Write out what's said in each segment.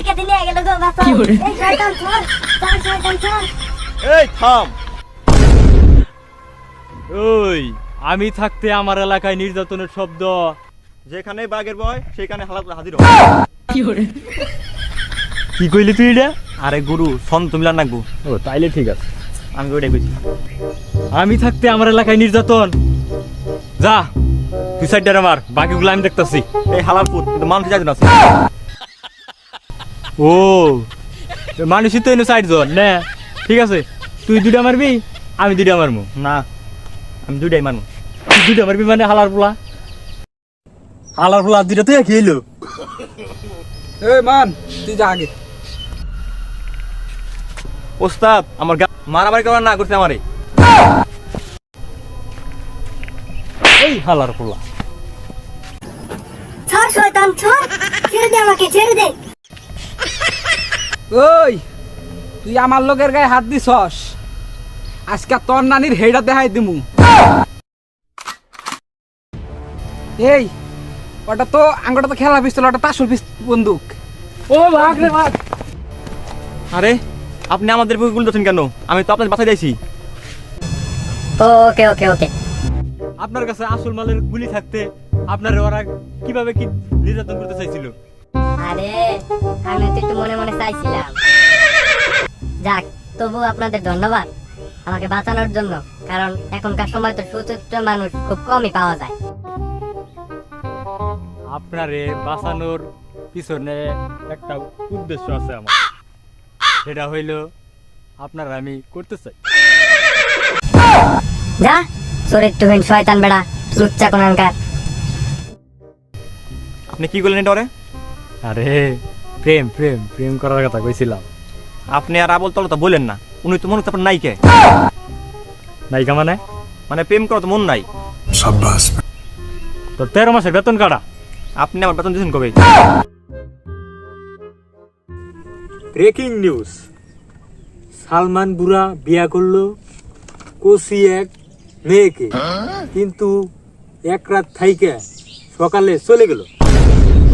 কেটে নিয়ে গেল গো বাবা। এই শয়তান চল, চল শয়তান চল। এই থাম। ওই আমি থাকতে আমার এলাকায় নির্যাতনের শব্দ যেখানে বাঘের ভয় সেখানে হালাত হাজির হয়। কি কইলি তুই এটা? আরে গুরু সন তুমি নাকবো। ও তাইলে ঠিক আছে, আমি ওইটাই কইছি। আমি থাকতে আমার এলাকায় নির্যাতন, যা তুই সাইডটা মার, বাকিগুলো আমি দেখতেছি। এই হালার পুত কিন্তু মানুষ যাইতো না। ও মানুষই তো এনে সাইড জন না, ঠিক আছে তুই দুইটা মারবি আমি দুইটা মারবো। না আমি দুইটাই মারবো। তুই দুইটা মারবি মানে হালার পোলা, হালার পোলা দুইটা তুই খেয়েলো। এই মান তুই যা আগে। ওস্তাদ আমার মারামারি করার না করছে আমারে। এই হালার পোলা ছাড় শয়তান ছাড়, ছেড়ে দে আমাকে, ছেড়ে দে। ওই তুই আমার লোকের গায়ে হাত দিছস, আজকে তোর নানির হেডা দেখাই দিমু। এই ওটা তো আঙ্গুটা তো খেলা পিস্তল, ওটা তাসল বন্দুক। ও ভাগ রে ভাগ। আরে আপনি আমাদের বুকে গুলি দিচ্ছেন কেন? আমি তো আপনাদের বাসায় যাইছি। ওকে ওকে ওকে। আপনার কাছে আসল মালের গুলি থাকতে আপনার ওরা কিভাবে কি নির্যাতন করতে চাইছিল? আরে আমি তো একটু মনে মনে চাইছিলাম। যাক, তবু আপনাদের ধন্যবাদ আমাকে বাঁচানোর জন্য, কারণ এখনকার সময় তো সুচরিত্র মানুষ খুব কমই পাওয়া যায়। আপনারে বাঁচানোর পিছনে একটা উদ্দেশ্য আছে আমার, সেটা হইল আপনার আমি করতে চাই। যা চরিত্রহীন শয়তান বেড়া, লুচ্চা কোনানকার। আপনি কি করলেন ডরে? আরে প্রেম প্রেম প্রেম করার কথা কইছিলাম। আপনি আর আবল তল তো বলেন না, উনি তো মনে হচ্ছে আপনার নাইকে। নায়িকা মানে? মানে প্রেম করা তো মন নাই। তোর 13 মাসের বেতন কাটা। আপনি আমার বেতন দিয়েছেন কবে? ব্রেকিং নিউজ, সালমান বুড়া বিয়া করলো কোসি এক মেয়েকে, কিন্তু এক রাত থাইকে সকালে চলে গেল।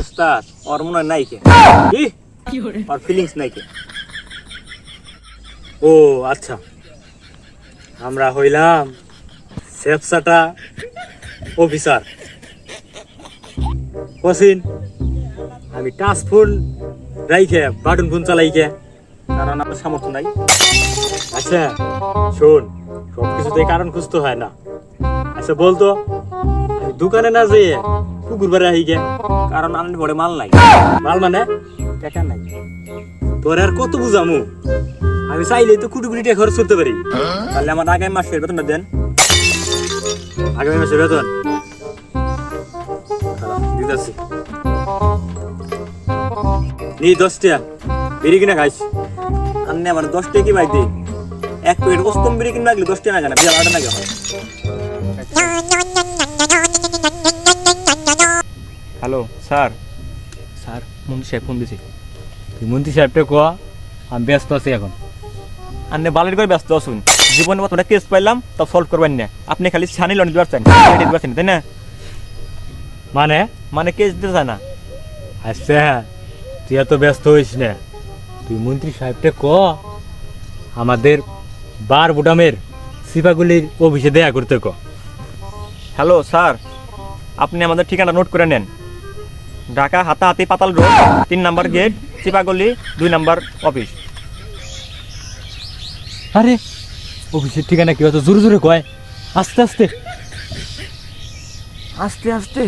উস্তাদ ওর মনে হয় নাইকে, কি আর ফিলিংস নাইকে। ও আচ্ছা, আমরা হইলাম সেফসাটা অফিসার। কসিন আমি টাচ ফোন রাইখে বাটন ফোন চালাইকে, কারণ আপনার সামর্থ্য নাই। আচ্ছা শোন, সবকিছুতে কারণ খুঁজতে হয় না। আচ্ছা বলতো, আমি দোকানে না যেয়ে কুকুর বাড়ি আহি গে? কারণ আপনি বড় মাল নাই। মাল মানে? টাকা নাই। তোর আর কত বুঝামু? আমি চাইলেই তো কোটি কোটি টাকা খরচ করতে পারি। তাহলে আমার আগামী মাসের বেতনটা দেন। আগামী মাসে বেতন দিতেছি, নি 10 টাকা বিড়ি কিনা খাইস। আপনি আমার 10 টাকা কি বাইক দিন? এক প্লেট কষ্টম বিড়ি কিনে লাগলে 10 টাকা না কেন? বিয়াল আটা না কেন? Hello sir. স্যার মন্ত্রী সাহেব ফোন দিছি। তুই মন্ত্রী সাহেবটা কোয়া, আমি ব্যস্ত আছি এখন। আপনি বালের করে ব্যস্ত আছেন, জীবনে প্রথমটা কেস পাইলাম তা সলভ করবেন না। আপনি খালি ছানি লন দিতে পারছেন, তাই না? মানে মানে কেস দিতে চায় না। আচ্ছা তুই এত ব্যস্ত হইস না, তুই মন্ত্রী সাহেবটা ক আমাদের বার বুটামের সিপাগুলির অফিসে দেয়া করতে ক। হ্যালো স্যার, আপনি আমাদের ঠিকানা নোট করে নেন। ঢাকা হাতাহাতি পাতাল রোড, 3 নাম্বার গেট, চিপাগলি, 2 নাম্বার অফিস। আরে অফিসের ঠিকানা কি অত জোরে জোরে কয়? আস্তে আস্তে আস্তে আস্তে।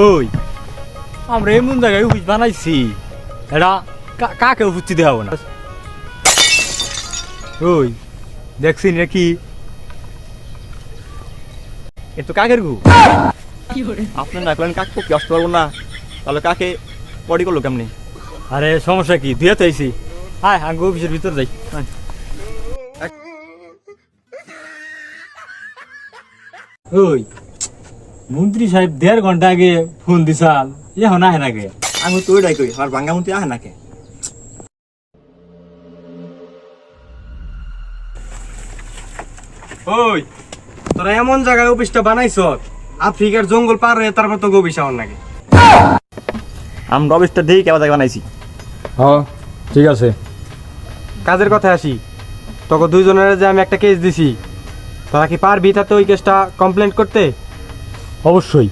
ওই আমরা এমন জায়গায় অফিস বানাইছি, এটা কাকে অফিস দেওয়া না। ওই দেখছি নাকি এ তো কাকের গু। আপনি না করেন কাক পক্ষে আসতে পারবো না, তাহলে কাকে বডি করলো কেমনি? আরে সমস্যা কি, দুই হাতে আইছি। আয় আঙ্গ অফিসের ভিতর যাই। ওই মন্ত্রী সাহেব 1.5 ঘন্টা আগে ফোন দিছাল, এখন আহে নাকি? আমি তো ওইটাই কই, আমার ভাঙ্গা মন্ত্রী আহে নাকে? ওই তোরা এমন জায়গায় অফিসটা বানাইছ, আফ্রিকার জঙ্গল পার হয়ে তারপর তো অফিস আমার নাকি? আমরা অফিসটা দিয়ে কেমন জায়গা বানাইছি। হ্যাঁ ঠিক আছে। কাজের কথা আসি, তোকে দুইজনের যে আমি একটা কেস দিছি, তোরা কি পারবি তাতে ওই কেসটা কমপ্লেন করতে? অবশ্যই।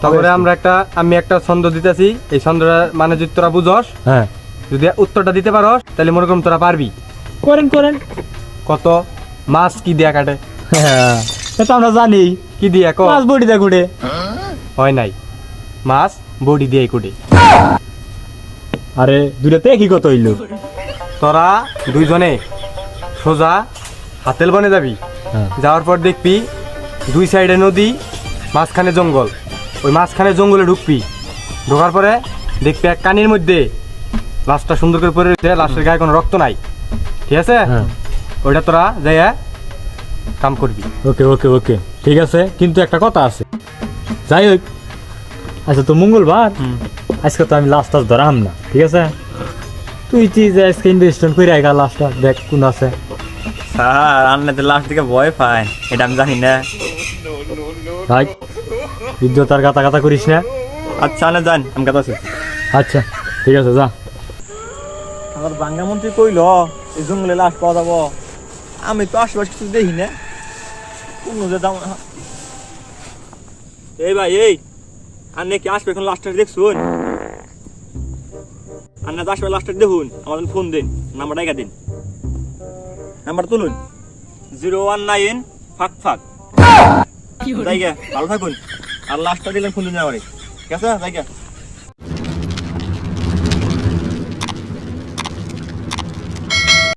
তারপরে আমি একটা ছন্দ দিতেছি, এই ছন্দটা মানে যদি তোরা বুঝস, হ্যাঁ যদি উত্তরটা দিতে পারস তাহলে মনে করুন তোরা পারবি। করেন করেন। কত মাছ কি দিয়া কাটে? হ্যাঁ এটা আমরা জানি। কি দিয়া ক? মাছ বডি দা গুড়ে হয় নাই, মাছ বডি দিয়ে কুটে। আরে দুইটাতে কি কত হইলো? তোরা দুইজনে সোজা হাতেল বনে যাবি, হ্যাঁ যাওয়ার পর দেখবি দুই সাইডে নদী, মাঝখানে জঙ্গল। ওই মাঝখানে জঙ্গলে ঢুকবি, ঢোকার পরে দেখবি এক কানির মধ্যে লাশটা সুন্দর করে পরে রয়েছে, লাশের গায়ে কোনো রক্ত নাই, ঠিক আছে? হ্যাঁ ওইটা তোরা যাইয়া কাম করবি। ওকে ওকে ওকে ঠিক আছে, কিন্তু একটা কথা আছে। যাই হোক, আচ্ছা তো মঙ্গলবার, আজকে তো আমি লাস্ট টাস ধরাম না, ঠিক আছে? তুই তুই যে আজকে ইনভেস্টমেন্ট করে আইগা লাস্টটা দেখ কোন আছে। স্যার আন্নাতে লাস্ট দিকে ভয় পায়, এটা আমি জানি না। ভাই ইজ্জতার গাতা গাতা করিস না। আচ্ছা আনে যান, আমি কথা আছি। আচ্ছা ঠিক আছে যা। আমার বাঙ্গা মন্ত্রী কইল এই জঙ্গলে লাশ পাওয়া যাবো, আমি তো আশেপাশে কিছু দেখি না। কোন যে দাম এই ভাই, এই আন্নে কি আসবে এখন লাস্টটা দেখছুন? আন্না তো আসবে লাস্টটা দেখুন, আমাদের ফোন দিন, নাম্বার ডাইকা দিন, নাম্বার তুলুন 019 ফাক ফাক। জায়গা ভালো থাকুন, আর লাস্টটা দিলেন ফোন দিন আমারে, ঠিক আছে? জায়গা